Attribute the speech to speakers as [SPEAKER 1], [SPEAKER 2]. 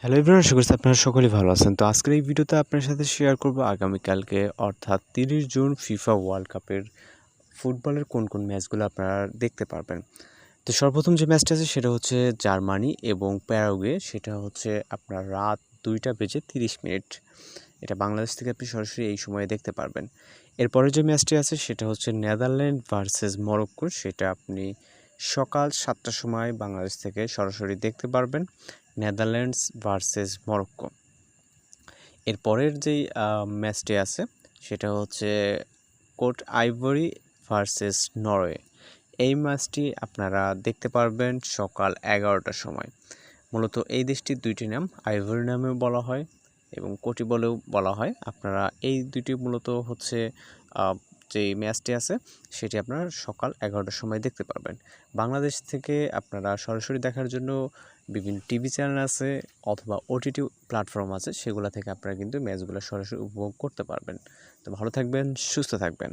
[SPEAKER 1] Hello everyone, আশা করছি আপনারা সকলেই ভালো আছেন। তো আজকের এই ভিডিওতে আপনার সাথে শেয়ার করব আগামীকালকে অর্থাৎ 30 জুন ফিফা ওয়ার্ল্ড কাপের ফুটবলের কোন কোন ম্যাচগুলো আপনারা দেখতে পারবেন। তো সর্বপ্রথম যে ম্যাচটা আছে সেটা হচ্ছে জার্মানি এবং প্যারাগুয়ে, সেটা হচ্ছে আপনার রাত 2:30 এটা বাংলাদেশ থেকে আপনি সরাসরি এই সময়ে দেখতে পারবেন। এরপরে যে ম্যাচটি আছে সেটা হচ্ছে নেদারল্যান্ড ভার্সেস মরক্কো, সেটা আপনি সকাল 7টার সময় বাংলাদেশ থেকে সরাসরি দেখতে পারবেন। Netherlands versus Morocco. এরপরের যেই ম্যাচটি আছে সেটা হচ্ছে কোট আইভরি ভার্সেস নরওয়ে। এই ম্যাচটি আপনারা দেখতে পারবেন সকাল 11টার সময়। মূলত এই দেশটির দুইটি নাম আইভরি নামেও বলা হয় এবং কোটি বলেও বলা হয়। আপনারা এই দুইটি মূলত হচ্ছে যেই ম্যাচটি আছে সেটি আপনারা সকাল 11টার সময় দেখতে পারবেন। বাংলাদেশ থেকে আপনারা সরাসরি দেখার জন্য বিভিন্ন টিভি চ্যানেল আছে অথবা ওটিটি প্ল্যাটফর্ম আছে, সেগুলো থেকে আপনারা কিন্তু ম্যাচগুলো সরাসরি উপভোগ করতে পারবেন। তো ভালো থাকবেন, সুস্থ থাকবেন।